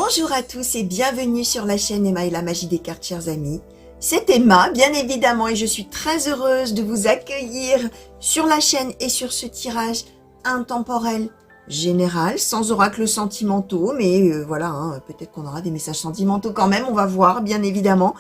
Bonjour à tous et bienvenue sur la chaîne Emma et la magie des cartes, chers amis. C'est Emma, bien évidemment, et je suis très heureuse de vous accueillir sur la chaîne et sur ce tirage intemporel général, sans oracles sentimentaux, mais voilà, hein, peut-être qu'on aura des messages sentimentaux quand même, on va voir, bien évidemment.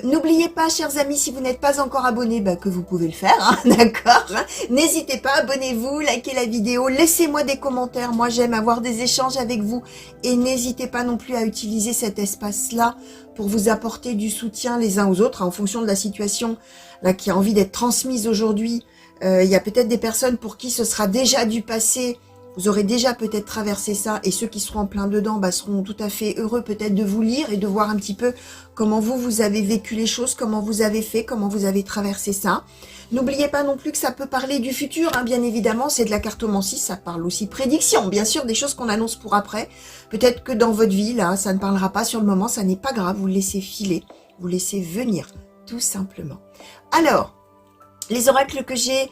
N'oubliez pas, chers amis, si vous n'êtes pas encore abonnés, que vous pouvez le faire, hein, d'accord, hein. N'hésitez pas, abonnez-vous, likez la vidéo, laissez-moi des commentaires, moi j'aime avoir des échanges avec vous, et n'hésitez pas non plus à utiliser cet espace-là pour vous apporter du soutien les uns aux autres, hein, en fonction de la situation là, qui a envie d'être transmise aujourd'hui. Il y a peut-être des personnes pour qui ce sera déjà du passé. Vous aurez déjà peut-être traversé ça, et ceux qui seront en plein dedans seront tout à fait heureux peut-être de vous lire et de voir un petit peu comment vous avez vécu les choses, comment vous avez fait, comment vous avez traversé ça. N'oubliez pas non plus que ça peut parler du futur, hein, bien évidemment, c'est de la cartomancie, ça parle aussi prédiction, bien sûr, des choses qu'on annonce pour après. Peut-être que dans votre vie, là, ça ne parlera pas sur le moment, ça n'est pas grave, vous le laissez filer, vous laissez venir, tout simplement. Alors, les oracles que j'ai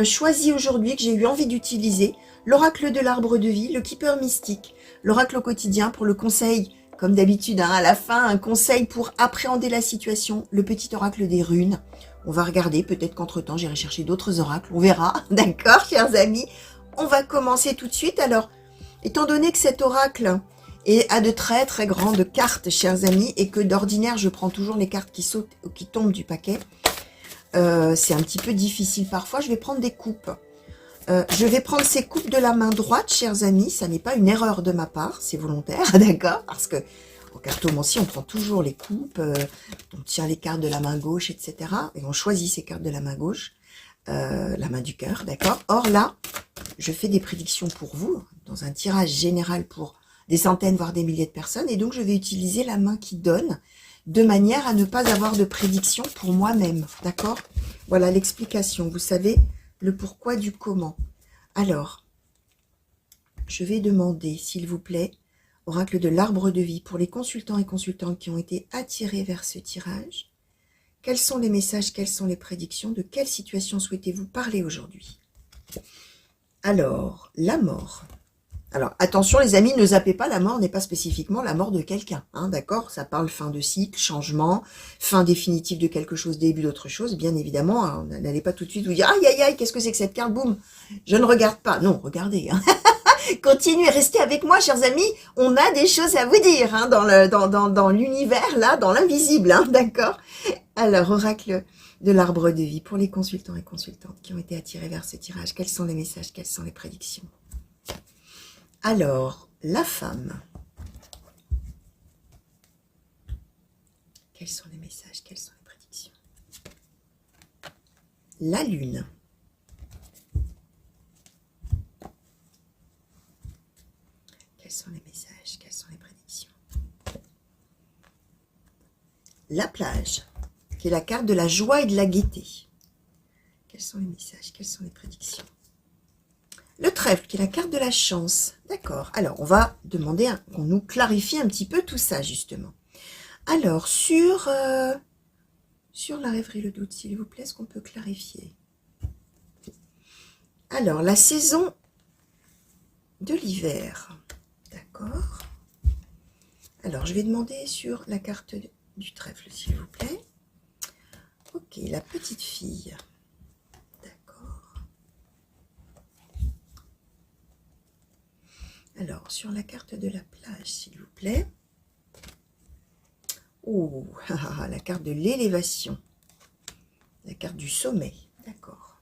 choisi aujourd'hui, que j'ai eu envie d'utiliser, l'oracle de l'arbre de vie, le keeper mystique, l'oracle au quotidien pour le conseil, comme d'habitude, hein, à la fin, un conseil pour appréhender la situation, le petit oracle des runes. On va regarder, peut-être qu'entre-temps, j'irai chercher d'autres oracles, on verra, d'accord, chers amis. On va commencer tout de suite. Alors, étant donné que cet oracle a de très très grandes cartes, chers amis, et que d'ordinaire, je prends toujours les cartes qui sautent ou qui tombent du paquet, c'est un petit peu difficile parfois. Je vais prendre des coupes. Je vais prendre ces coupes de la main droite, chers amis. Ça n'est pas une erreur de ma part, c'est volontaire, d'accord? Parce que en cartomancie, on prend toujours les coupes, on tire les cartes de la main gauche, etc. Et on choisit ces cartes de la main gauche, la main du cœur, d'accord? Or là, je fais des prédictions pour vous, dans un tirage général pour des centaines, voire des milliers de personnes. Et donc, je vais utiliser la main qui donne, de manière à ne pas avoir de prédiction pour moi-même, d'accord? Voilà l'explication, vous savez le pourquoi du comment. Alors, je vais demander, s'il vous plaît, oracle de l'arbre de vie, pour les consultants et consultantes qui ont été attirés vers ce tirage, quels sont les messages, quelles sont les prédictions, de quelle situation souhaitez-vous parler aujourd'hui? Alors, la mort. Alors, attention les amis, ne zappez pas, la mort n'est pas spécifiquement la mort de quelqu'un, hein, d'accord? Ça parle fin de cycle, changement, fin définitive de quelque chose, début d'autre chose, bien évidemment, hein, n'allez pas tout de suite vous dire « Aïe, aïe, aïe, qu'est-ce que c'est que cette carte, boum !» Je ne regarde pas, non, regardez, hein. Continuez, restez avec moi, chers amis, on a des choses à vous dire, hein, dans l'univers, là, dans l'invisible, hein, d'accord? Alors, oracle de l'arbre de vie, pour les consultants et consultantes qui ont été attirés vers ce tirage, quels sont les messages, quelles sont les prédictions? Alors, la femme. Quels sont les messages? Quelles sont les prédictions? La lune. Quels sont les messages? Quelles sont les prédictions? La plage, qui est la carte de la joie et de la gaieté. Quels sont les messages? Quelles sont les prédictions? Le trèfle, qui est la carte de la chance. D'accord. Alors, on va demander qu'on nous clarifie un petit peu tout ça, justement. Alors, sur la rêverie, le doute, s'il vous plaît, est-ce qu'on peut clarifier? Alors, la saison de l'hiver. D'accord. Alors, je vais demander sur la carte du trèfle, s'il vous plaît. Ok, la petite fille. Alors, sur la carte de la plage, s'il vous plaît. Oh, la carte de l'élévation. La carte du sommet. D'accord.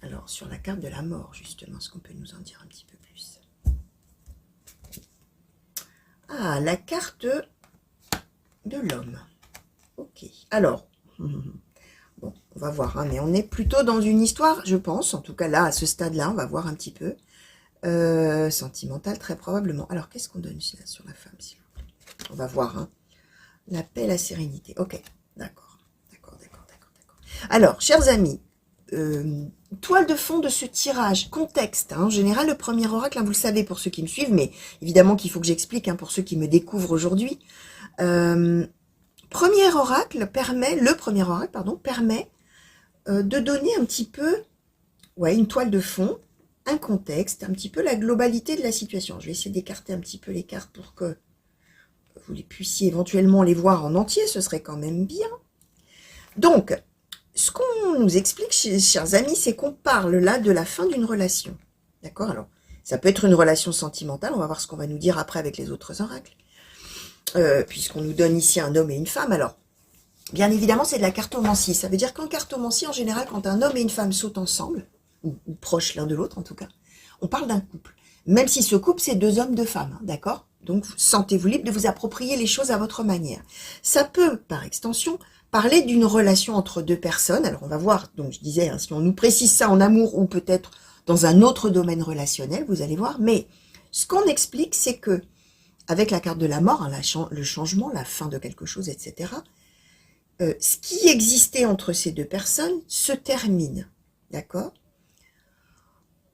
Alors, sur la carte de la mort, justement, est-ce qu'on peut nous en dire un petit peu plus? Ah, la carte de l'homme. Ok. Alors, bon, on va voir, hein, mais on est plutôt dans une histoire, je pense. En tout cas, là, à ce stade-là, on va voir un petit peu. Sentimental, très probablement. Alors, qu'est-ce qu'on donne sur la femme, s'il vous plaît? On va voir, hein. La paix, la sérénité. Ok, d'accord. D'accord. Alors, chers amis, toile de fond de ce tirage, contexte. Hein, en général, le premier oracle, hein, vous le savez pour ceux qui me suivent, mais évidemment qu'il faut que j'explique, hein, pour ceux qui me découvrent aujourd'hui. Le premier oracle permet de donner un petit peu, ouais, une toile de fond, un contexte, un petit peu la globalité de la situation. Je vais essayer d'écarter un petit peu les cartes pour que vous les puissiez éventuellement les voir en entier, ce serait quand même bien. Donc, ce qu'on nous explique, chers amis, c'est qu'on parle là de la fin d'une relation. D'accord? Alors, ça peut être une relation sentimentale, on va voir ce qu'on va nous dire après avec les autres oracles. Puisqu'on nous donne ici un homme et une femme. Alors, bien évidemment, c'est de la cartomancie. Ça veut dire qu'en cartomancie, en général, quand un homme et une femme sautent ensemble, ou proches l'un de l'autre en tout cas, on parle d'un couple. Même si ce couple, c'est deux hommes, deux femmes, hein, d'accord? Donc, sentez-vous libre de vous approprier les choses à votre manière. Ça peut, par extension, parler d'une relation entre deux personnes. Alors, on va voir, donc je disais, hein, si on nous précise ça en amour ou peut-être dans un autre domaine relationnel, vous allez voir. Mais ce qu'on explique, c'est que, avec la carte de la mort, hein, le changement, la fin de quelque chose, etc., ce qui existait entre ces deux personnes se termine. D'accord?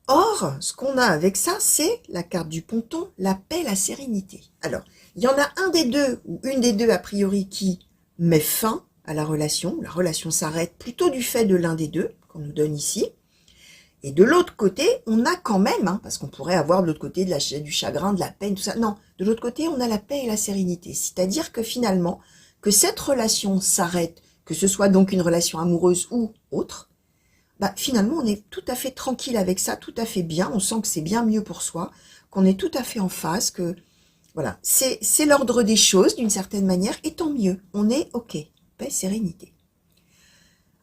Or, ce qu'on a avec ça, c'est la carte du ponton, la paix, la sérénité. Alors, il y en a un des deux, ou une des deux a priori, qui met fin à la relation s'arrête plutôt du fait de l'un des deux, qu'on nous donne ici. Et de l'autre côté, on a quand même, hein, parce qu'on pourrait avoir de l'autre côté du chagrin, de la peine, tout ça. Non, de l'autre côté, on a la paix et la sérénité. C'est-à-dire que finalement, que cette relation s'arrête, que ce soit donc une relation amoureuse ou autre, bah, finalement, on est tout à fait tranquille avec ça, tout à fait bien, on sent que c'est bien mieux pour soi, qu'on est tout à fait en phase, que voilà, c'est l'ordre des choses d'une certaine manière, et tant mieux, on est ok, paix, sérénité.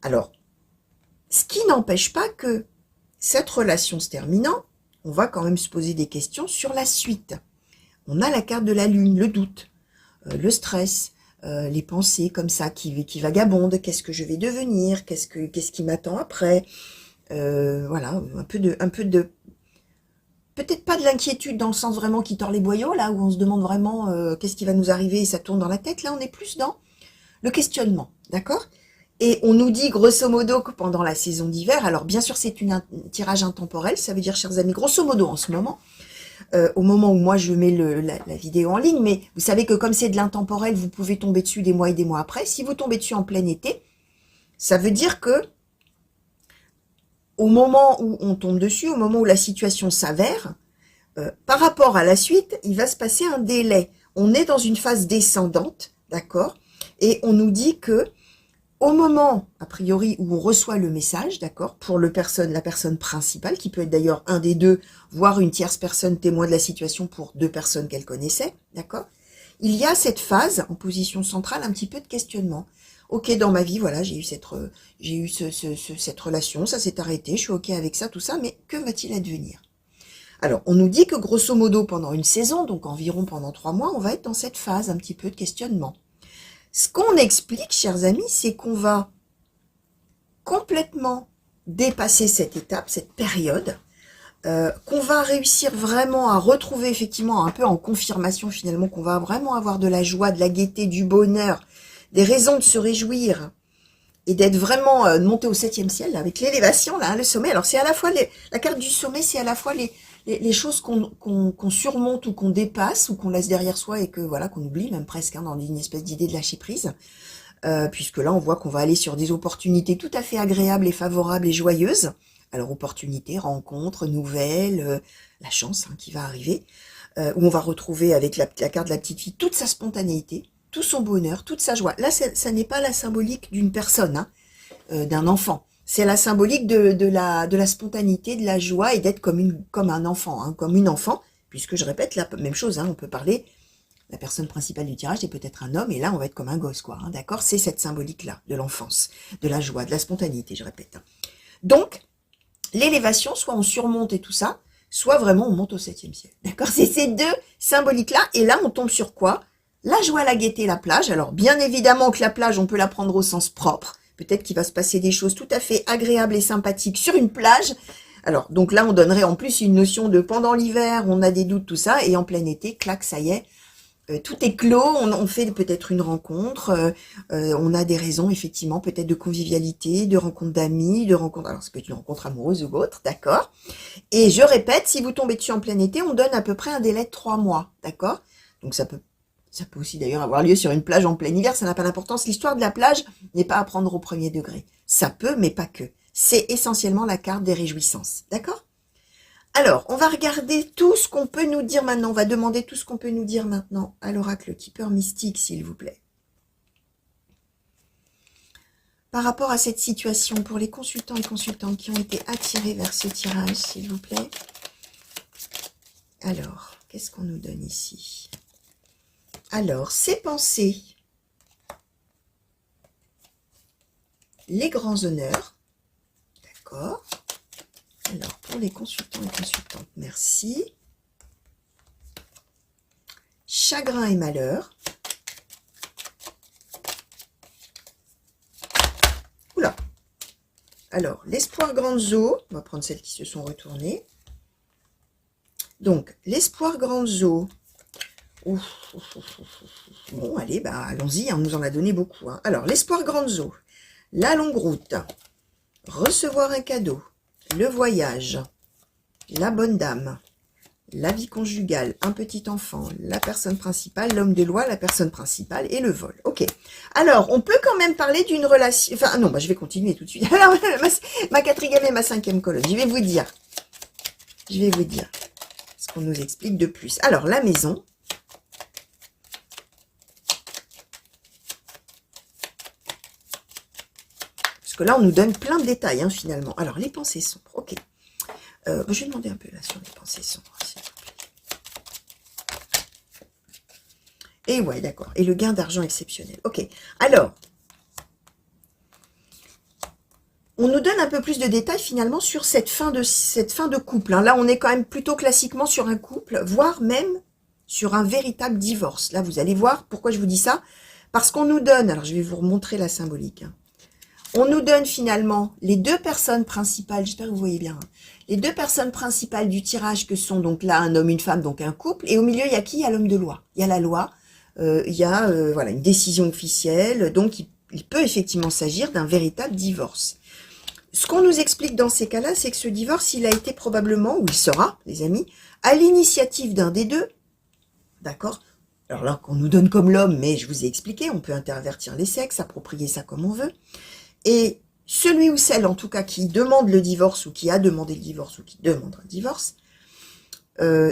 Alors, ce qui n'empêche pas que cette relation se terminant, on va quand même se poser des questions sur la suite. On a la carte de la lune, le doute, le stress, les pensées comme ça qui vagabondent, qu'est-ce que je vais devenir, qu'est-ce qui m'attend après, voilà, un peu de peut-être pas de l'inquiétude dans le sens vraiment qui tord les boyaux, là où on se demande vraiment qu'est-ce qui va nous arriver et ça tourne dans la tête, là on est plus dans le questionnement, d'accord? Et on nous dit grosso modo que pendant la saison d'hiver, alors bien sûr c'est un tirage intemporel, ça veut dire chers amis, grosso modo en ce moment, au moment où moi je mets la vidéo en ligne, mais vous savez que comme c'est de l'intemporel, vous pouvez tomber dessus des mois et des mois après. Si vous tombez dessus en plein été, ça veut dire que au moment où on tombe dessus, au moment où la situation s'avère, par rapport à la suite, il va se passer un délai. On est dans une phase descendante, d'accord? Et on nous dit que au moment, a priori, où on reçoit le message, d'accord, pour la personne principale, qui peut être d'ailleurs un des deux, voire une tierce personne témoin de la situation pour deux personnes qu'elle connaissait, d'accord, il y a cette phase, en position centrale, un petit peu de questionnement. Ok, dans ma vie, voilà, j'ai eu cette relation, ça s'est arrêté, je suis ok avec ça, tout ça, mais que va-t-il advenir? Alors, on nous dit que grosso modo, pendant une saison, donc environ pendant 3 mois, on va être dans cette phase un petit peu de questionnement. Ce qu'on explique, chers amis, c'est qu'on va complètement dépasser cette étape, cette période, qu'on va réussir vraiment à retrouver effectivement un peu en confirmation finalement, qu'on va vraiment avoir de la joie, de la gaieté, du bonheur, des raisons de se réjouir et d'être vraiment monté au 7e ciel, là, avec l'élévation, là, le sommet. Alors c'est à la fois la carte du sommet, c'est à la fois les choses qu'on surmonte ou qu'on dépasse ou qu'on laisse derrière soi et que voilà qu'on oublie même presque hein, dans une espèce d'idée de lâcher prise, puisque là on voit qu'on va aller sur des opportunités tout à fait agréables et favorables et joyeuses. Alors opportunités, rencontres, nouvelles, la chance hein, qui va arriver, où on va retrouver avec la carte de la petite fille toute sa spontanéité, tout son bonheur, toute sa joie. Là ça n'est pas la symbolique d'une personne, hein, d'un enfant. C'est la symbolique de la spontanéité, de la joie et d'être comme un enfant, hein, comme une enfant, puisque je répète la même chose, hein, on peut parler, la personne principale du tirage est peut-être un homme, et là on va être comme un gosse, quoi, hein, d'accord? C'est cette symbolique-là, de l'enfance, de la joie, de la spontanéité, je répète. Hein. Donc, l'élévation, soit on surmonte et tout ça, soit vraiment on monte au 7e ciel, d'accord? C'est ces deux symboliques-là, et là on tombe sur quoi? La joie, la gaieté, la plage. Alors, bien évidemment que la plage, on peut la prendre au sens propre, peut-être qu'il va se passer des choses tout à fait agréables et sympathiques sur une plage. Alors, donc là, on donnerait en plus une notion de pendant l'hiver, on a des doutes, tout ça, et en plein été, clac, ça y est, tout est clos, on fait peut-être une rencontre, on a des raisons, effectivement, peut-être de convivialité, de rencontre d'amis, alors ça peut être une rencontre amoureuse ou autre, d'accord? Et je répète, si vous tombez dessus en plein été, on donne à peu près un délai de 3 mois, d'accord? Donc ça peut aussi d'ailleurs avoir lieu sur une plage en plein hiver, ça n'a pas d'importance. L'histoire de la plage n'est pas à prendre au premier degré. Ça peut, mais pas que. C'est essentiellement la carte des réjouissances. D'accord? Alors, on va regarder tout ce qu'on peut nous dire maintenant. On va demander tout ce qu'on peut nous dire maintenant à l'oracle Keeper Mystique, s'il vous plaît. Par rapport à cette situation, pour les consultants et consultantes qui ont été attirés vers ce tirage, s'il vous plaît. Alors, qu'est-ce qu'on nous donne ici? Alors, ces pensées, les grands honneurs, d'accord. Alors, pour les consultants et consultantes, merci. Chagrin et malheur. Oula. Alors, l'espoir grandes eaux, on va prendre celles qui se sont retournées. Donc, l'espoir grandes eaux. Bon, allez, bah, allons-y, on nous en a donné beaucoup. Hein. Alors, l'espoir grandes eaux, la longue route, recevoir un cadeau, le voyage, la bonne dame, la vie conjugale, un petit enfant, la personne principale, l'homme de loi, la personne principale et le vol. Ok. Alors, on peut quand même parler d'une relation... Enfin, non, bah, je vais continuer tout de suite. Alors, ma quatrième et ma cinquième colonne, je vais vous dire ce qu'on nous explique de plus. Alors, la maison... Parce que là, on nous donne plein de détails, hein, finalement. Alors, les pensées sombres, ok. Je vais demander un peu là sur les pensées sombres, s'il vous plaît. Et ouais, d'accord. Et le gain d'argent exceptionnel. Ok. Alors, on nous donne un peu plus de détails, finalement, sur cette fin de couple. Hein. Là, on est quand même plutôt classiquement sur un couple, voire même sur un véritable divorce. Là, vous allez voir pourquoi je vous dis ça. Parce qu'on nous donne, alors je vais vous remontrer la symbolique, hein. On nous donne finalement les deux personnes principales, j'espère que vous voyez bien, hein, les deux personnes principales du tirage que sont donc là un homme, une femme, donc un couple, et au milieu il y a qui? Il y a l'homme de loi. Il y a la loi, il y a voilà, une décision officielle, donc il peut effectivement s'agir d'un véritable divorce. Ce qu'on nous explique dans ces cas-là, c'est que ce divorce, il a été probablement, ou il sera, les amis, à l'initiative d'un des deux, d'accord? Alors là, qu'on nous donne comme l'homme, mais je vous ai expliqué, on peut intervertir les sexes, approprier ça comme on veut. Et celui ou celle, en tout cas, qui demande le divorce, ou qui a demandé le divorce, ou qui demande un divorce,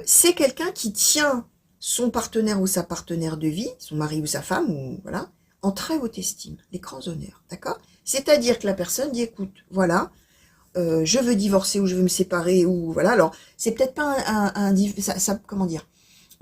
c'est quelqu'un qui tient son partenaire ou sa partenaire de vie, son mari ou sa femme, ou voilà, en très haute estime, les grands honneurs, d'accord? C'est-à-dire que la personne dit, écoute, voilà, je veux divorcer, ou je veux me séparer, ou voilà, alors, c'est peut-être pas comment dire,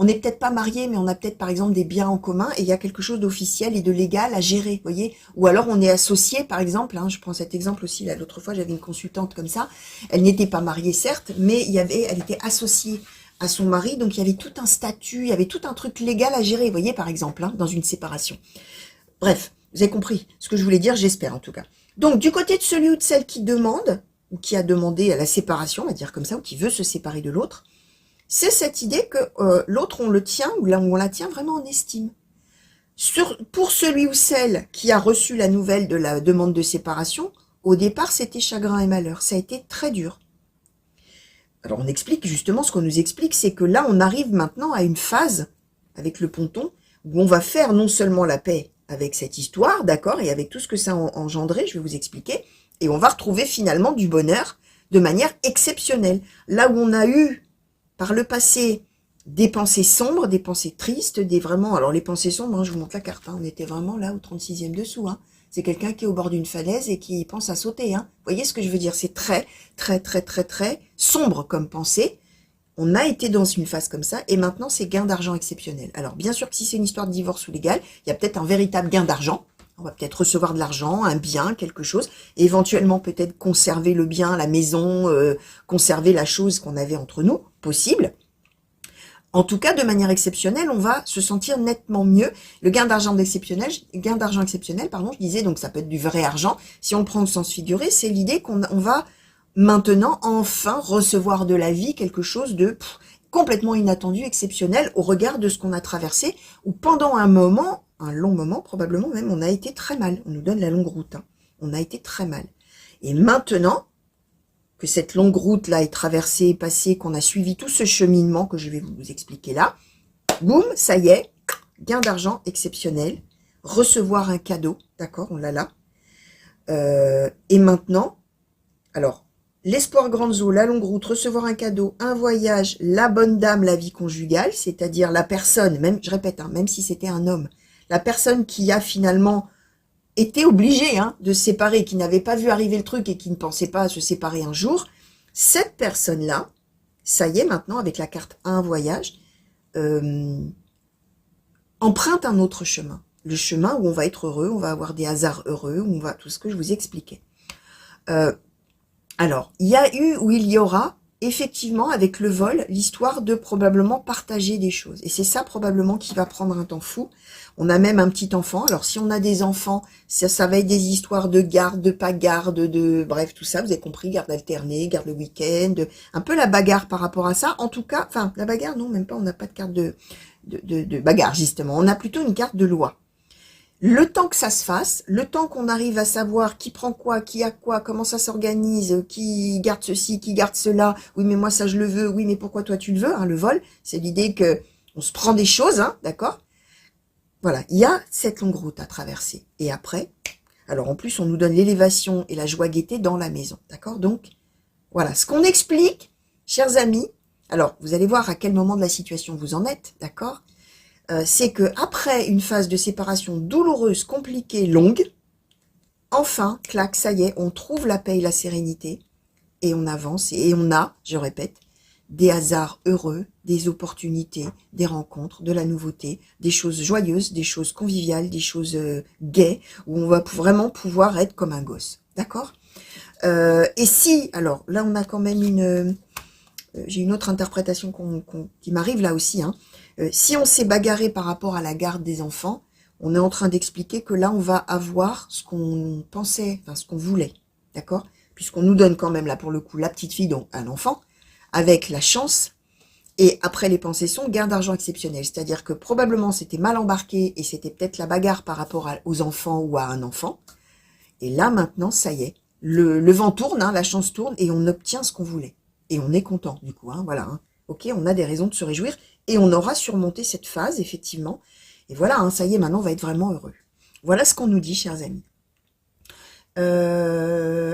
on n'est peut-être pas marié, mais on a peut-être par exemple des biens en commun et il y a quelque chose d'officiel et de légal à gérer, vous voyez. Ou alors on est associé, par exemple, hein, je prends cet exemple aussi, là l'autre fois j'avais une consultante comme ça, elle n'était pas mariée certes, mais elle était associée à son mari, donc il y avait tout un statut, il y avait tout un truc légal à gérer, vous voyez, par exemple, hein, dans une séparation. Bref, vous avez compris ce que je voulais dire, j'espère en tout cas. Donc du côté de celui ou de celle qui demande, ou qui a demandé à la séparation, on va dire comme ça, ou qui veut se séparer de l'autre, c'est cette idée que l'autre, on le tient, ou là on la tient vraiment en estime. Pour celui ou celle qui a reçu la nouvelle de la demande de séparation, au départ, c'était chagrin et malheur. Ça a été très dur. Alors, on explique justement, ce qu'on nous explique, c'est que là, on arrive maintenant à une phase, avec le ponton, où on va faire non seulement la paix avec cette histoire, d'accord, et avec tout ce que ça a engendré, je vais vous expliquer, et on va retrouver finalement du bonheur de manière exceptionnelle. Là où on a eu par le passé, des pensées sombres, des pensées tristes, des vraiment... Alors, les pensées sombres, hein, je vous montre la carte, hein, on était vraiment là au 36e dessous. Hein. C'est quelqu'un qui est au bord d'une falaise et qui pense à sauter. Hein. Vous voyez ce que je veux dire? C'est très, très, très, très, très sombre comme pensée. On a été dans une phase comme ça, et maintenant, c'est gain d'argent exceptionnel. Alors, bien sûr que si c'est une histoire de divorce ou légal, il y a peut-être un véritable gain d'argent. On va peut-être recevoir de l'argent, un bien, quelque chose, et éventuellement peut-être conserver le bien, la maison, conserver la chose qu'on avait entre nous, possible. En tout cas, de manière exceptionnelle, on va se sentir nettement mieux. Le gain d'argent exceptionnel, pardon, je disais, donc ça peut être du vrai argent. Si on le prend au sens figuré, c'est l'idée qu'on va maintenant enfin recevoir de la vie quelque chose de complètement inattendu, exceptionnel, au regard de ce qu'on a traversé, ou pendant un moment, un long moment, probablement même, on a été très mal. On nous donne la longue route. Hein. On a été très mal. Et maintenant que cette longue route-là est traversée, passée, qu'on a suivi tout ce cheminement que je vais vous expliquer là, boum, ça y est, gain d'argent exceptionnel, recevoir un cadeau, d'accord, on l'a là. Et maintenant, alors, l'espoir grandes eaux, la longue route, recevoir un cadeau, un voyage, la bonne dame, la vie conjugale, c'est-à-dire la personne, même, je répète, hein, même si c'était un homme, la personne qui a finalement été obligée de se séparer, qui n'avait pas vu arriver le truc et qui ne pensait pas à se séparer un jour, cette personne-là, ça y est maintenant, avec la carte 1 voyage, emprunte un autre chemin. Le chemin où on va être heureux, on va avoir des hasards heureux, où on va tout ce que je vous ai expliqué. Alors, il y a eu ou il y aura, effectivement, avec le vol, l'histoire de probablement partager des choses. Et c'est ça probablement qui va prendre un temps fou. On a même un petit enfant. Alors, si on a des enfants, ça va être des histoires de garde, de pas garde, bref, tout ça, vous avez compris, garde alternée, garde le week-end, un peu la bagarre par rapport à ça. En tout cas, enfin, la bagarre, non, même pas, on n'a pas de carte de bagarre, justement. On a plutôt une carte de loi. Le temps que ça se fasse, le temps qu'on arrive à savoir qui prend quoi, qui a quoi, comment ça s'organise, qui garde ceci, qui garde cela, oui mais moi ça je le veux, oui mais pourquoi toi tu le veux, le vol, c'est l'idée que on se prend des choses, d'accord. Voilà, il y a cette longue route à traverser. Et après, alors en plus on nous donne l'élévation et la joie-gaieté dans la maison, d'accord. Donc, voilà, ce qu'on explique, chers amis, alors vous allez voir à quel moment de la situation vous en êtes, d'accord. C'est que après une phase de séparation douloureuse, compliquée, longue, enfin, clac, ça y est, on trouve la paix et la sérénité, et on avance, et on a, je répète, des hasards heureux, des opportunités, des rencontres, de la nouveauté, des choses joyeuses, des choses conviviales, des choses gaies, où on va vraiment pouvoir être comme un gosse, d'accord. Et si, alors là on a quand même j'ai une autre interprétation qui m'arrive là aussi, si on s'est bagarré par rapport à la garde des enfants, on est en train d'expliquer que là, on va avoir ce qu'on pensait, enfin ce qu'on voulait, d'accord. Puisqu'on nous donne quand même, là pour le coup, la petite fille, donc un enfant, avec la chance, et après les pensées sont gain d'argent exceptionnel. C'est-à-dire que probablement c'était mal embarqué, et c'était peut-être la bagarre par rapport aux enfants ou à un enfant. Et là, maintenant, ça y est, le vent tourne, la chance tourne, et on obtient ce qu'on voulait. Et on est content, du coup, voilà. Ok, on a des raisons de se réjouir, et on aura surmonté cette phase, effectivement. Et voilà, ça y est, maintenant, on va être vraiment heureux. Voilà ce qu'on nous dit, chers amis.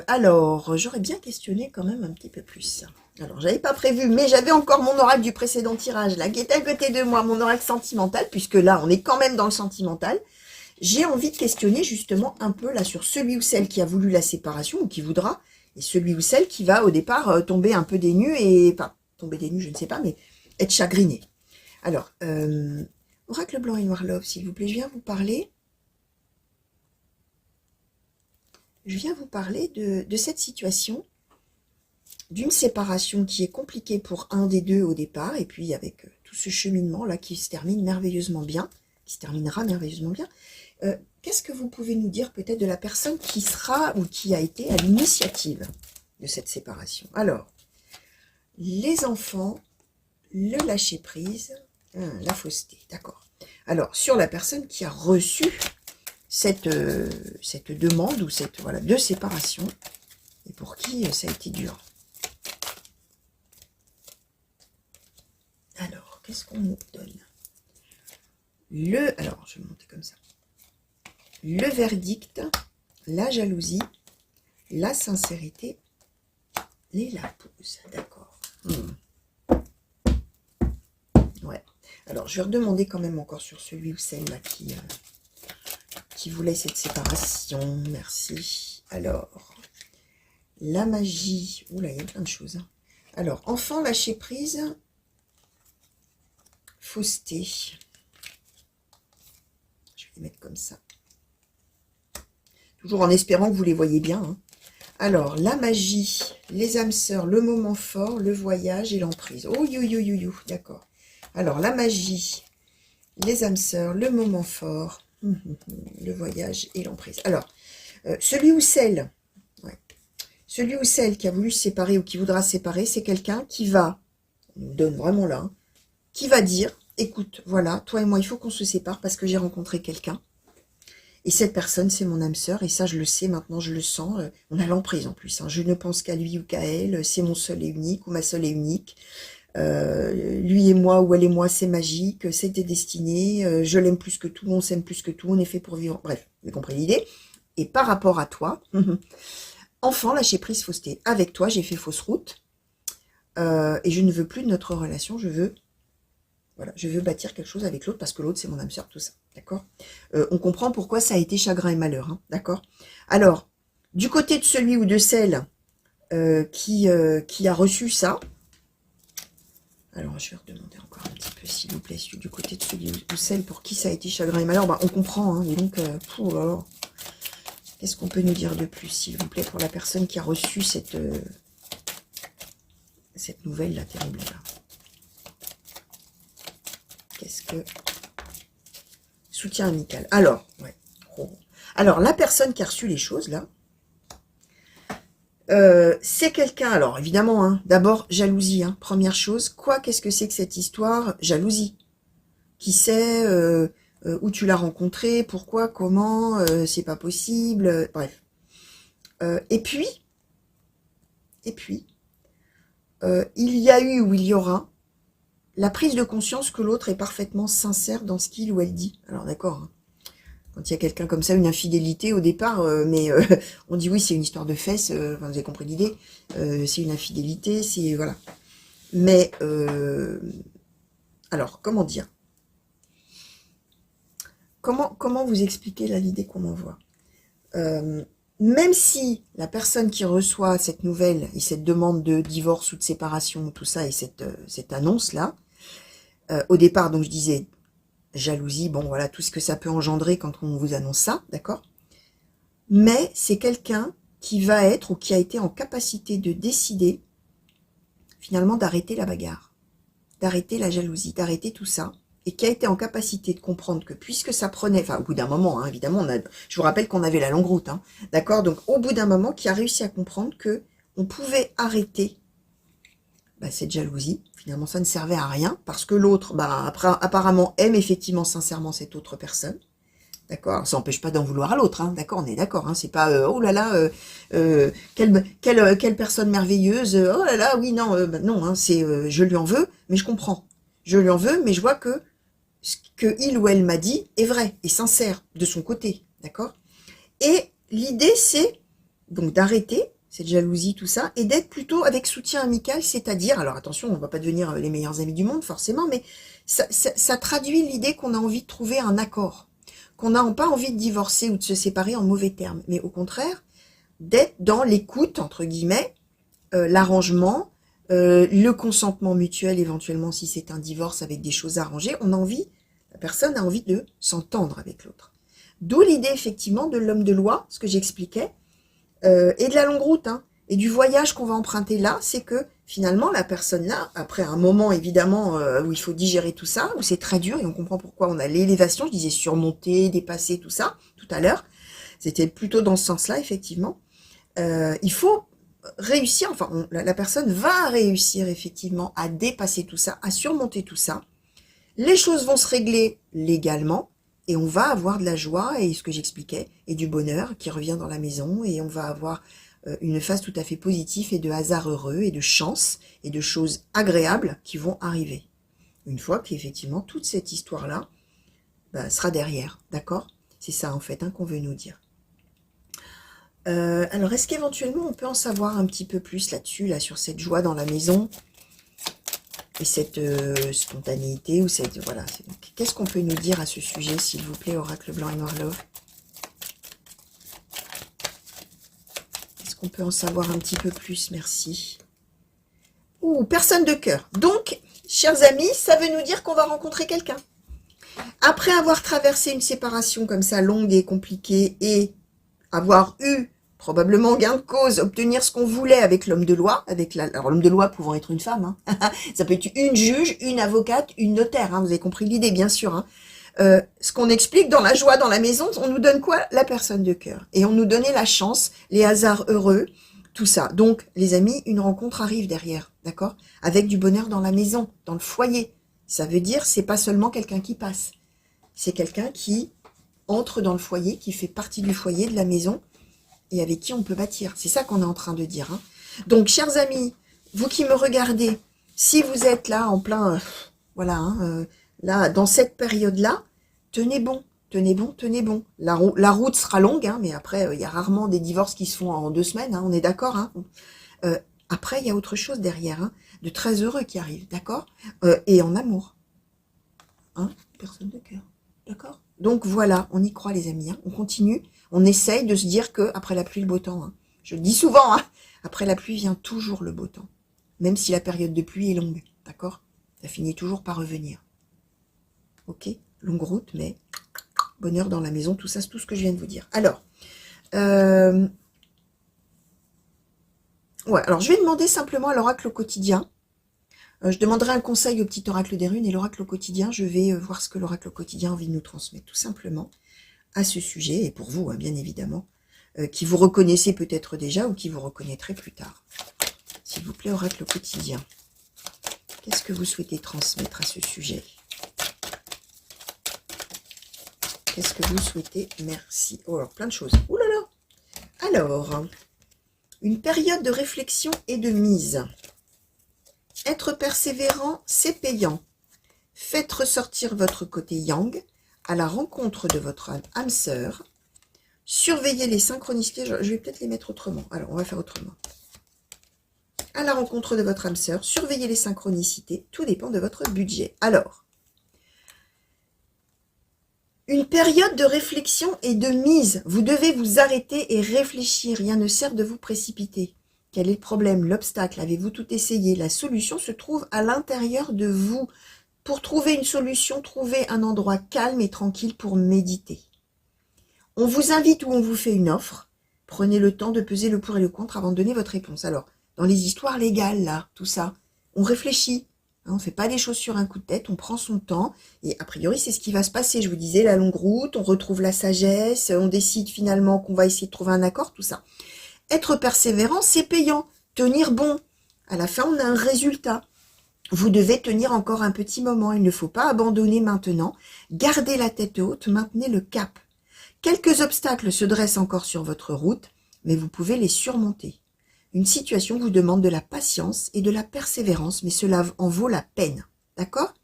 Alors, j'aurais bien questionné quand même un petit peu plus. Alors, j'avais pas prévu, mais j'avais encore mon oracle du précédent tirage, là, qui est à côté de moi, mon oracle sentimental, puisque là, on est quand même dans le sentimental. J'ai envie de questionner, justement, un peu, là, sur celui ou celle qui a voulu la séparation, ou qui voudra, et celui ou celle qui va, au départ, tomber un peu des nues, et, enfin, tomber des nues, je ne sais pas, mais être chagriné. Alors, oracle blanc et noir love, s'il vous plaît, je viens vous parler de cette situation, d'une séparation qui est compliquée pour un des deux au départ, et puis avec tout ce cheminement-là qui se termine merveilleusement bien, qui se terminera merveilleusement bien. Qu'est-ce que vous pouvez nous dire peut-être de la personne qui sera ou qui a été à l'initiative de cette séparation? Alors, les enfants, le lâcher-prise, la fausseté, d'accord. Alors, sur la personne qui a reçu cette demande ou cette de séparation, et pour qui ça a été dur. Alors, qu'est-ce qu'on nous donne? Alors, je vais monter comme ça. Le verdict, la jalousie, la sincérité et la pause, d'accord. Ouais. Alors, je vais redemander quand même encore sur celui ou celle-là qui voulait cette séparation. Merci. Alors, la magie. Oula, il y a plein de choses. Alors, enfant, lâcher prise. Fausseté. Je vais les mettre comme ça. Toujours en espérant que vous les voyez bien. Alors, la magie, les âmes sœurs, le moment fort, le voyage et l'emprise. Oh, d'accord. Alors, la magie, les âmes sœurs, le moment fort, le voyage et l'emprise. Alors, celui ou celle qui a voulu se séparer ou qui voudra se séparer, c'est quelqu'un qui va, on nous donne vraiment là, qui va dire, écoute, voilà, toi et moi, il faut qu'on se sépare parce que j'ai rencontré quelqu'un. Et cette personne, c'est mon âme sœur, et ça, je le sais, maintenant, je le sens. On a l'emprise, en plus. Je ne pense qu'à lui ou qu'à elle. C'est mon seul et unique, ou ma seule et unique. Lui et moi, ou elle et moi, c'est magique. C'était destiné. Je l'aime plus que tout. On s'aime plus que tout. On est fait pour vivre. Bref, vous avez compris l'idée. Et par rapport à toi, Enfant, lâcher prise, fausseté. Avec toi, j'ai fait fausse route. Et je ne veux plus de notre relation. Voilà, je veux bâtir quelque chose avec l'autre parce que l'autre, c'est mon âme sœur, tout ça. D'accord. On comprend pourquoi ça a été chagrin et malheur. Hein, d'accord. Alors, du côté de celui ou de celle qui a reçu ça, alors je vais redemander encore un petit peu, s'il vous plaît, du côté de celui ou celle pour qui ça a été chagrin et malheur, bah, on comprend. Hein, et donc, qu'est-ce qu'on peut nous dire de plus, s'il vous plaît, pour la personne qui a reçu cette nouvelle-là terrible là. Qu'est-ce que... Soutien amical. Alors, ouais. Alors, la personne qui a reçu les choses, là, c'est quelqu'un... Alors, évidemment, hein, d'abord, jalousie. Hein, première chose. Quoi, qu'est-ce que c'est que cette histoire? Jalousie. Qui sait où tu l'as rencontré, pourquoi, comment, c'est pas possible, bref. Et puis, il y a eu ou il y aura la prise de conscience que l'autre est parfaitement sincère dans ce qu'il ou elle dit. Alors d'accord, hein. Quand il y a quelqu'un comme ça, une infidélité au départ, on dit oui, c'est une histoire de fesses, enfin, vous avez compris l'idée, c'est une infidélité, c'est... Voilà. Mais, alors, comment dire? Comment vous expliquer là l'idée qu'on envoie? Même si la personne qui reçoit cette nouvelle et cette demande de divorce ou de séparation, tout ça, et cette annonce-là, au départ, donc je disais, jalousie, bon voilà, tout ce que ça peut engendrer quand on vous annonce ça, d'accord? Mais c'est quelqu'un qui va être ou qui a été en capacité de décider, finalement, d'arrêter la bagarre, d'arrêter la jalousie, d'arrêter tout ça, et qui a été en capacité de comprendre que puisque ça prenait, enfin au bout d'un moment, hein, évidemment, je vous rappelle qu'on avait la longue route, hein, d'accord? Donc au bout d'un moment, qui a réussi à comprendre que on pouvait arrêter cette jalousie. Finalement, ça ne servait à rien, parce que l'autre, apparemment, aime effectivement sincèrement cette autre personne. D'accord? Ça n'empêche pas d'en vouloir à l'autre, hein, d'accord? On est d'accord, hein, c'est pas oh là là, quelle personne merveilleuse, oh là là, oui, non, non, hein, c'est je lui en veux, mais je comprends. Je lui en veux, mais je vois que ce que il ou elle m'a dit est vrai, est sincère de son côté, d'accord? Et l'idée, c'est donc d'arrêter cette jalousie, tout ça, et d'être plutôt avec soutien amical, c'est-à-dire, alors attention, on ne va pas devenir les meilleurs amis du monde, forcément, mais ça traduit l'idée qu'on a envie de trouver un accord, qu'on n'a pas envie de divorcer ou de se séparer en mauvais termes, mais au contraire, d'être dans l'écoute, entre guillemets, l'arrangement, le consentement mutuel, éventuellement, si c'est un divorce avec des choses arrangées, la personne a envie de s'entendre avec l'autre. D'où l'idée, effectivement, de l'homme de loi, ce que j'expliquais, et de la longue route, hein, et du voyage qu'on va emprunter là, c'est que finalement la personne là, après un moment évidemment où il faut digérer tout ça, où c'est très dur et on comprend pourquoi on a l'élévation, je disais surmonter, dépasser tout ça tout à l'heure, c'était plutôt dans ce sens-là effectivement. Il faut réussir, enfin la personne va réussir effectivement à dépasser tout ça, à surmonter tout ça. Les choses vont se régler légalement. Et on va avoir de la joie, et ce que j'expliquais, et du bonheur qui revient dans la maison, et on va avoir une phase tout à fait positive, et de hasard heureux, et de chance, et de choses agréables qui vont arriver. Une fois qu'effectivement, toute cette histoire-là sera derrière, d'accord? C'est ça, en fait, hein, qu'on veut nous dire. Alors, est-ce qu'éventuellement, on peut en savoir un petit peu plus là-dessus, là, sur cette joie dans la maison et cette spontanéité ou cette... Voilà. Qu'est-ce qu'on peut nous dire à ce sujet, s'il vous plaît, Oracle Blanc et Noir Love? Est-ce qu'on peut en savoir un petit peu plus? Merci. Ouh, personne de cœur. Donc, chers amis, ça veut nous dire qu'on va rencontrer quelqu'un. Après avoir traversé une séparation comme ça, longue et compliquée, et avoir eu probablement gain de cause, obtenir ce qu'on voulait avec l'homme de loi, alors l'homme de loi pouvant être une femme, hein. Ça peut être une juge, une avocate, une notaire, hein, vous avez compris l'idée, bien sûr. Hein. Ce qu'on explique dans la joie, dans la maison, on nous donne quoi? La personne de cœur. Et on nous donnait la chance, les hasards heureux, tout ça. Donc, les amis, une rencontre arrive derrière, d'accord? Avec du bonheur dans la maison, dans le foyer. Ça veut dire, c'est pas seulement quelqu'un qui passe. C'est quelqu'un qui entre dans le foyer, qui fait partie du foyer, de la maison, et avec qui on peut bâtir. C'est ça qu'on est en train de dire. Hein. Donc, chers amis, vous qui me regardez, si vous êtes là en plein, voilà, hein, là, dans cette période-là, tenez bon, tenez bon, tenez bon. La route sera longue, hein, mais après, il y a rarement des divorces qui se font en 2 semaines, hein, on est d'accord, hein. Après, il y a autre chose derrière, hein, de très heureux qui arrive, d'accord, et en amour. Hein, personne de cœur, d'accord. Donc voilà, on y croit les amis, hein, on continue, on essaye de se dire que après la pluie, le beau temps. Hein. Je le dis souvent, hein, après la pluie vient toujours le beau temps, même si la période de pluie est longue, d'accord. Ça finit toujours par revenir. Ok, longue route, mais bonheur dans la maison, tout ça, c'est tout ce que je viens de vous dire. Alors, ouais, alors je vais demander simplement à l'oracle au quotidien. Je demanderai un conseil au petit oracle des runes et l'oracle au quotidien, je vais voir ce que l'oracle au quotidien a envie de nous transmettre, tout simplement, à ce sujet, et pour vous, hein, bien évidemment, qui vous reconnaissez peut-être déjà ou qui vous reconnaîtrez plus tard. S'il vous plaît, oracle au quotidien, qu'est-ce que vous souhaitez transmettre à ce sujet? Qu'est-ce que vous souhaitez? Merci. Oh, alors, plein de choses. Ouh là là. Alors, une période de réflexion et de mise. Être persévérant, c'est payant. Faites ressortir votre côté yang à la rencontre de votre âme sœur. Surveillez les synchronicités. Je vais peut-être les mettre autrement. Alors, on va faire autrement. À la rencontre de votre âme sœur. Surveillez les synchronicités. Tout dépend de votre budget. Alors, une période de réflexion et de mise. Vous devez vous arrêter et réfléchir. Rien ne sert de vous précipiter. Quel est le problème? L'obstacle? Avez-vous tout essayé? La solution se trouve à l'intérieur de vous. Pour trouver une solution, trouvez un endroit calme et tranquille pour méditer. On vous invite ou on vous fait une offre. Prenez le temps de peser le pour et le contre avant de donner votre réponse. Alors, dans les histoires légales, là, tout ça, on réfléchit. On ne fait pas les choses sur un coup de tête, on prend son temps. Et a priori, c'est ce qui va se passer. Je vous disais, la longue route, on retrouve la sagesse, on décide finalement qu'on va essayer de trouver un accord, tout ça. Être persévérant, c'est payant. Tenir bon. À la fin, on a un résultat. Vous devez tenir encore un petit moment. Il ne faut pas abandonner maintenant. Gardez la tête haute, maintenez le cap. Quelques obstacles se dressent encore sur votre route, mais vous pouvez les surmonter. Une situation vous demande de la patience et de la persévérance, mais cela en vaut la peine. D'accord?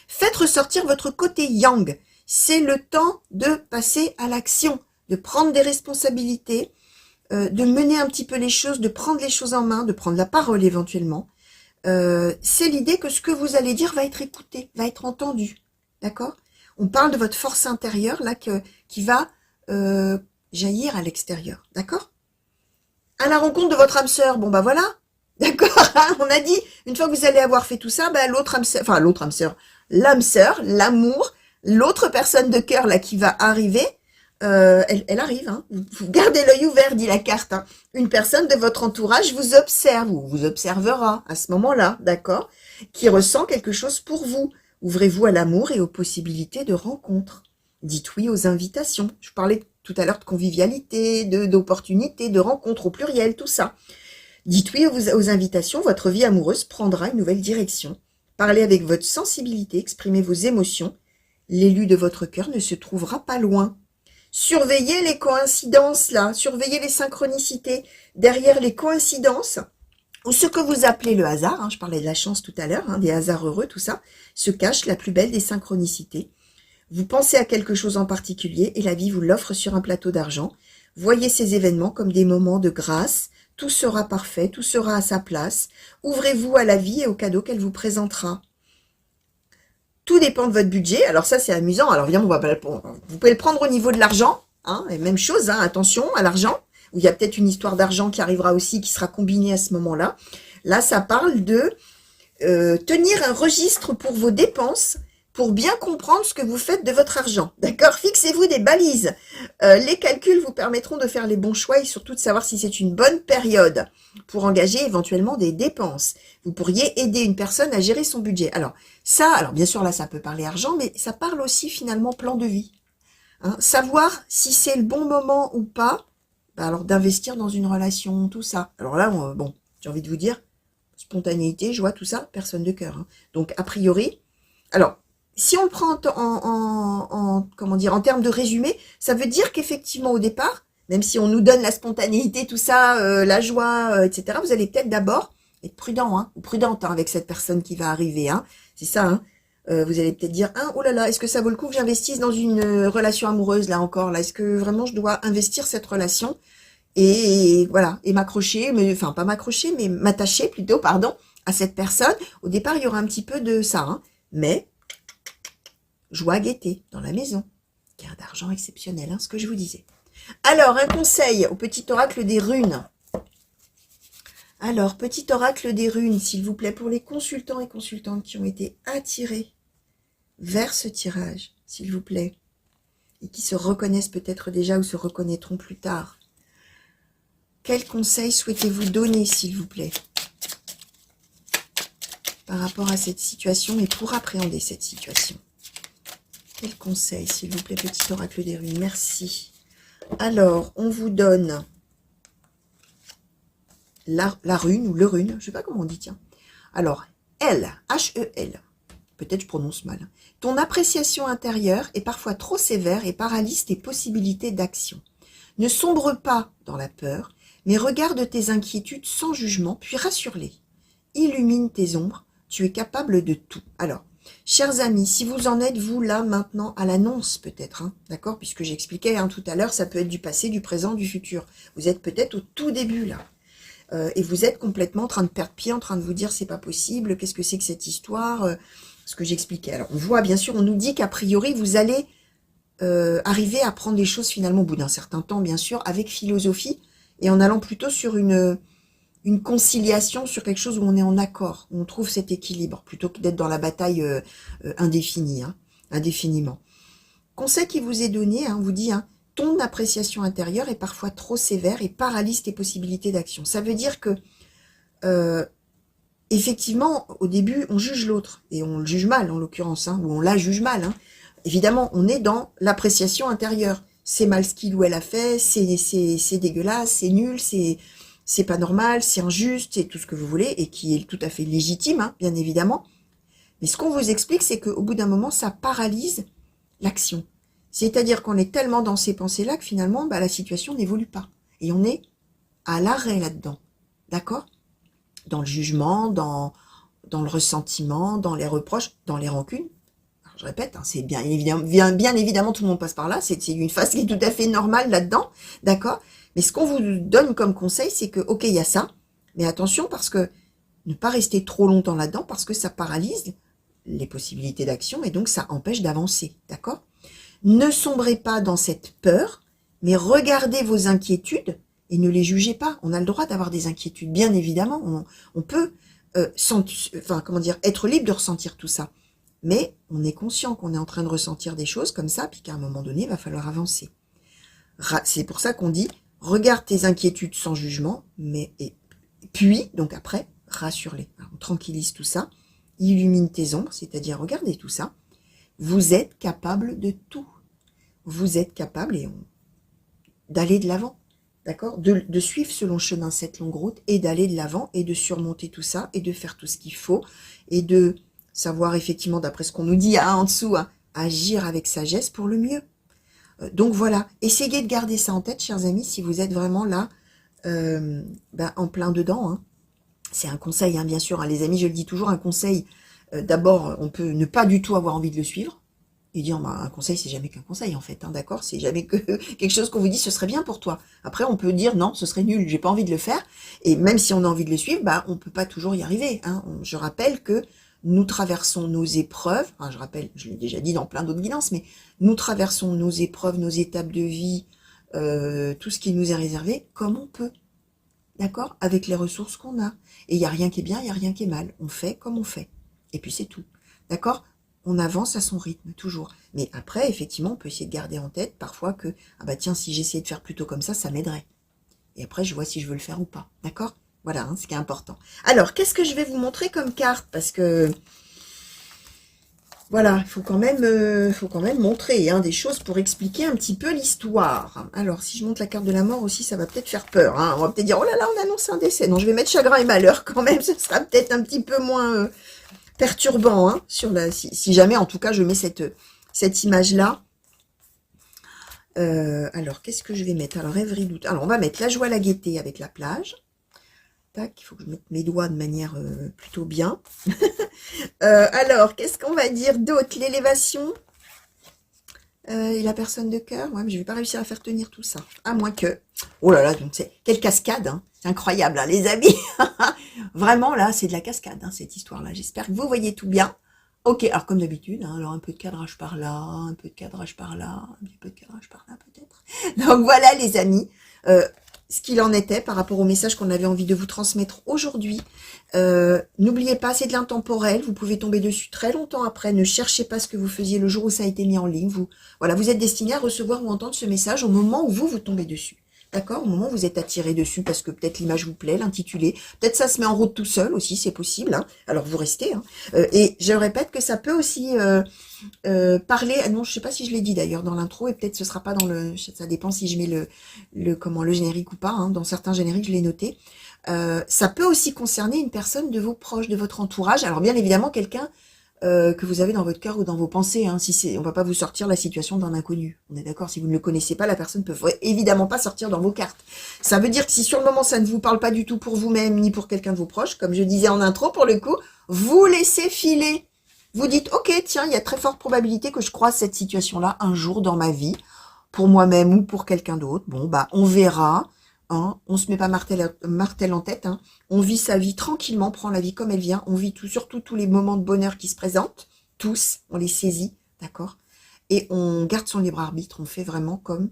Faites ressortir votre côté yang. C'est le temps de passer à l'action, de prendre des responsabilités, de mener un petit peu les choses, de prendre les choses en main, de prendre la parole éventuellement. C'est l'idée que ce que vous allez dire va être écouté, va être entendu. D'accord? On parle de votre force intérieure là qui va jaillir à l'extérieur. D'accord? À la rencontre de votre âme sœur, bon bah voilà. D'accord? On a dit, une fois que vous allez avoir fait tout ça, bah, l'autre âme sœur, enfin l'autre âme sœur, l'âme sœur, l'amour, l'autre personne de cœur là qui va arriver, elle arrive, hein. Vous gardez l'œil ouvert, dit la carte. Hein. Une personne de votre entourage vous observe ou vous observera à ce moment-là, d'accord, qui ressent quelque chose pour vous. Ouvrez-vous à l'amour et aux possibilités de rencontre. Dites oui aux invitations. Je parlais tout à l'heure de convivialité, d'opportunités, de rencontres au pluriel, tout ça. Dites oui aux invitations, votre vie amoureuse prendra une nouvelle direction. Parlez avec votre sensibilité, exprimez vos émotions. L'élu de votre cœur ne se trouvera pas loin. Surveillez les coïncidences, là. Surveillez les synchronicités. Derrière les coïncidences, ou ce que vous appelez le hasard, hein, je parlais de la chance tout à l'heure, hein, des hasards heureux, tout ça, se cache la plus belle des synchronicités. Vous pensez à quelque chose en particulier et la vie vous l'offre sur un plateau d'argent. Voyez ces événements comme des moments de grâce. Tout sera parfait, tout sera à sa place. Ouvrez-vous à la vie et aux cadeaux qu'elle vous présentera. Tout dépend de votre budget. Alors ça, c'est amusant. Alors évidemment, vous pouvez le prendre au niveau de l'argent. Hein, et même chose, hein, attention à l'argent. Où il y a peut-être une histoire d'argent qui arrivera aussi, qui sera combinée à ce moment-là. Là, ça parle de tenir un registre pour vos dépenses, pour bien comprendre ce que vous faites de votre argent. D'accord? Fixez-vous des balises. Les calculs vous permettront de faire les bons choix et surtout de savoir si c'est une bonne période pour engager éventuellement des dépenses. Vous pourriez aider une personne à gérer son budget. Alors bien sûr, là, ça peut parler argent, mais ça parle aussi finalement plan de vie. Hein, savoir si c'est le bon moment ou pas, alors d'investir dans une relation, tout ça. Alors là, bon, j'ai envie de vous dire, spontanéité, joie, tout ça, personne de cœur. Hein. Donc, a priori, alors, si on le prend en termes de résumé, ça veut dire qu'effectivement, au départ, même si on nous donne la spontanéité, tout ça, la joie, etc., vous allez peut-être d'abord être prudent, hein, ou prudente hein, avec cette personne qui va arriver. Hein. C'est ça, hein. Vous allez peut-être dire, oh là là, est-ce que ça vaut le coup que j'investisse dans une relation amoureuse, là encore, là? Est-ce que vraiment je dois investir cette relation? Et voilà, et m'accrocher, mais enfin pas m'accrocher, mais m'attacher plutôt, pardon, à cette personne. Au départ, il y aura un petit peu de ça, hein, mais joie, gaieté dans la maison. Gain d'argent exceptionnel, hein, ce que je vous disais. Alors, un conseil au petit oracle des runes. Alors, petit oracle des runes, s'il vous plaît, pour les consultants et consultantes qui ont été attirés vers ce tirage, s'il vous plaît, et qui se reconnaissent peut-être déjà ou se reconnaîtront plus tard. Quel conseil souhaitez-vous donner, s'il vous plaît, par rapport à cette situation et pour appréhender cette situation? Quel conseil, s'il vous plaît, petit oracle des runes? Merci. Alors, on vous donne la rune ou le rune, je ne sais pas comment on dit, tiens. Alors, L, H-E-L, peut-être je prononce mal. Ton appréciation intérieure est parfois trop sévère et paralyse tes possibilités d'action. Ne sombre pas dans la peur, mais regarde tes inquiétudes sans jugement, puis rassure-les. Illumine tes ombres, tu es capable de tout. Alors, chers amis, si vous en êtes, vous, là, maintenant, à l'annonce, peut-être, hein, d'accord? Puisque j'expliquais tout à l'heure, ça peut être du passé, du présent, du futur. Vous êtes peut-être au tout début, là. Et vous êtes complètement en train de perdre pied, en train de vous dire, c'est pas possible, qu'est-ce que c'est que cette histoire? Ce que j'expliquais. Alors, on voit, bien sûr, on nous dit qu'a priori, vous allez arriver à prendre les choses, finalement, au bout d'un certain temps, bien sûr, avec philosophie, et en allant plutôt sur une conciliation, sur quelque chose où on est en accord, où on trouve cet équilibre, plutôt que d'être dans la bataille indéfinie, hein, indéfiniment. Conseil qui vous est donné, hein, on vous dit, hein, ton appréciation intérieure est parfois trop sévère et paralyse tes possibilités d'action. Ça veut dire que, effectivement, au début, on juge l'autre, et on le juge mal, en l'occurrence, hein, ou on la juge mal. Hein. Évidemment, on est dans l'appréciation intérieure. C'est mal ce qu'il ou elle a fait, c'est dégueulasse, c'est nul, c'est pas normal, c'est injuste, c'est tout ce que vous voulez, et qui est tout à fait légitime, hein, bien évidemment. Mais ce qu'on vous explique, c'est qu'au bout d'un moment, ça paralyse l'action. C'est-à-dire qu'on est tellement dans ces pensées-là que finalement, la situation n'évolue pas. Et on est à l'arrêt là-dedans. D'accord? Dans le jugement, dans le ressentiment, dans les reproches, dans les rancunes. Alors, je répète, hein, c'est bien évidemment, tout le monde passe par là. C'est une phase qui est tout à fait normale là-dedans. D'accord? Mais ce qu'on vous donne comme conseil, c'est que, ok, il y a ça, mais attention parce que ne pas rester trop longtemps là-dedans parce que ça paralyse les possibilités d'action et donc ça empêche d'avancer. D'accord? Ne sombrez pas dans cette peur, mais regardez vos inquiétudes et ne les jugez pas. On a le droit d'avoir des inquiétudes, bien évidemment. On peut être libre de ressentir tout ça. Mais on est conscient qu'on est en train de ressentir des choses comme ça, puis qu'à un moment donné, il va falloir avancer. C'est pour ça qu'on dit, regarde tes inquiétudes sans jugement, puis, donc après, rassure-les. On tranquillise tout ça, illumine tes ombres, c'est-à-dire regardez tout ça. Vous êtes capable de tout. Vous êtes capable d'aller de l'avant, d'accord, de suivre ce long chemin, cette longue route, et d'aller de l'avant, et de surmonter tout ça, et de faire tout ce qu'il faut, et de savoir effectivement, d'après ce qu'on nous dit en dessous, hein, agir avec sagesse pour le mieux. Donc voilà, essayez de garder ça en tête, chers amis, si vous êtes vraiment là, en plein dedans. Hein. C'est un conseil, hein, bien sûr, hein, les amis, je le dis toujours, un conseil. D'abord, on peut ne pas du tout avoir envie de le suivre et dire un conseil, c'est jamais qu'un conseil en fait, hein, d'accord? C'est jamais que quelque chose qu'on vous dit, ce serait bien pour toi. Après, on peut dire non, ce serait nul, j'ai pas envie de le faire. Et même si on a envie de le suivre, on peut pas toujours y arriver. Hein. Je rappelle que nous traversons nos épreuves. Enfin, je l'ai déjà dit dans plein d'autres guidances, mais nous traversons nos épreuves, nos étapes de vie, tout ce qui nous est réservé, comme on peut. D'accord? Avec les ressources qu'on a. Et il n'y a rien qui est bien, il n'y a rien qui est mal. On fait comme on fait. Et puis c'est tout. D'accord? On avance à son rythme, toujours. Mais après, effectivement, on peut essayer de garder en tête parfois que, tiens, si j'essayais de faire plutôt comme ça m'aiderait. Et après, je vois si je veux le faire ou pas. D'accord? Voilà, ce qui est important. Alors, qu'est-ce que je vais vous montrer comme carte? Parce que, voilà, il faut quand même montrer des choses pour expliquer un petit peu l'histoire. Alors, si je montre la carte de la mort aussi, ça va peut-être faire peur. Hein. On va peut-être dire, oh là là, on annonce un décès. Non, je vais mettre chagrin et malheur quand même. Ce sera peut-être un petit peu moins perturbant. Hein, si jamais, en tout cas, je mets cette image-là. Alors, qu'est-ce que je vais mettre? Alors, rêverie, doute. Alors, on va mettre la joie, la gaieté avec la plage. tac, il faut que je mette mes doigts de manière plutôt bien. Alors, qu'est-ce qu'on va dire d'autre? L'élévation et la personne de cœur. Ouais, mais je vais pas réussir à faire tenir tout ça. À moins que... Oh là là, donc c'est... Quelle cascade, hein. C'est incroyable, hein, les amis. Vraiment, là, c'est de la cascade, hein, cette histoire-là. J'espère que vous voyez tout bien. Ok, alors comme d'habitude, hein, alors un peu de cadrage par là, un peu de cadrage par là, un petit peu de cadrage par là peut-être. Donc voilà les amis, ce qu'il en était par rapport au message qu'on avait envie de vous transmettre aujourd'hui. N'oubliez pas, c'est de l'intemporel, vous pouvez tomber dessus très longtemps après, ne cherchez pas ce que vous faisiez le jour où ça a été mis en ligne. Voilà, vous êtes destiné à recevoir ou entendre ce message au moment où vous tombez dessus. D'accord? Au moment où vous êtes attiré dessus parce que peut-être l'image vous plaît, l'intitulé. Peut-être ça se met en route tout seul aussi, c'est possible. Hein. Alors vous restez. Hein. Et je répète que ça peut aussi parler... Non, je sais pas si je l'ai dit d'ailleurs dans l'intro et peut-être ce sera pas dans le... Ça dépend si je mets le générique ou pas. Hein. Dans certains génériques, je l'ai noté. Ça peut aussi concerner une personne de vos proches, de votre entourage. Alors bien évidemment, quelqu'un que vous avez dans votre cœur ou dans vos pensées. Hein, on va pas vous sortir la situation d'un inconnu. On est d'accord, si vous ne le connaissez pas, la personne peut évidemment pas sortir dans vos cartes. Ça veut dire que si sur le moment ça ne vous parle pas du tout pour vous-même ni pour quelqu'un de vos proches, comme je disais en intro pour le coup, vous laissez filer. Vous dites, ok, tiens, il y a très forte probabilité que je croise cette situation-là un jour dans ma vie, pour moi-même ou pour quelqu'un d'autre. Bon, bah, on verra. Hein, on se met pas martel en tête, hein. On vit sa vie tranquillement, prend la vie comme elle vient, on vit surtout tous les moments de bonheur qui se présentent, tous, on les saisit, d'accord? Et on garde son libre arbitre, on fait vraiment comme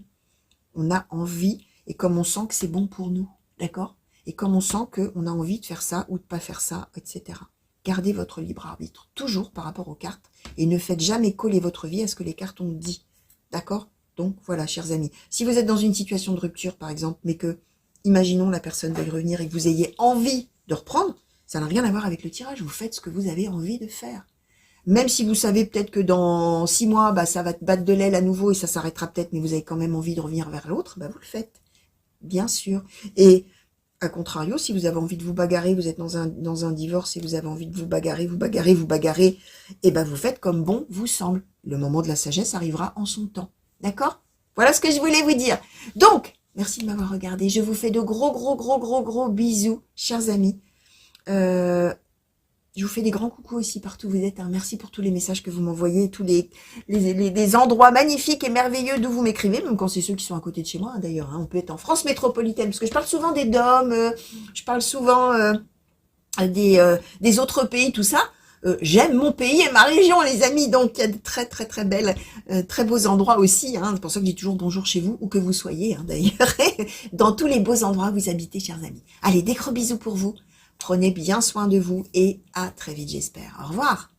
on a envie et comme on sent que c'est bon pour nous, d'accord? Et comme on sent qu'on a envie de faire ça ou de pas faire ça, etc. Gardez votre libre arbitre, toujours par rapport aux cartes, et ne faites jamais coller votre vie à ce que les cartes ont dit, d'accord? Donc voilà, chers amis, si vous êtes dans une situation de rupture, par exemple, mais que, imaginons la personne veuille revenir et que vous ayez envie de reprendre, ça n'a rien à voir avec le tirage, vous faites ce que vous avez envie de faire. Même si vous savez peut-être que dans 6 mois, bah, ça va te battre de l'aile à nouveau et ça s'arrêtera peut-être, mais vous avez quand même envie de revenir vers l'autre, bah, vous le faites, bien sûr. Et à contrario, si vous avez envie de vous bagarrer, vous êtes dans un divorce et vous avez envie de vous bagarrer, et ben vous faites comme bon vous semble. Le moment de la sagesse arrivera en son temps. D'accord? Voilà ce que je voulais vous dire. Donc, merci de m'avoir regardé. Je vous fais de gros bisous, chers amis. Je vous fais des grands coucous aussi partout où vous êtes. Hein. Merci pour tous les messages que vous m'envoyez, tous les endroits magnifiques et merveilleux d'où vous m'écrivez, même quand c'est ceux qui sont à côté de chez moi, hein, d'ailleurs. Hein. On peut être en France métropolitaine, parce que je parle souvent des DOM, je parle souvent des autres pays, tout ça. J'aime mon pays et ma région, les amis. Donc, il y a de très belles, très beaux endroits aussi. Hein. C'est pour ça que je dis toujours bonjour chez vous, où que vous soyez, hein, d'ailleurs. Dans tous les beaux endroits où vous habitez, chers amis. Allez, des gros bisous pour vous. Prenez bien soin de vous et à très vite, j'espère. Au revoir.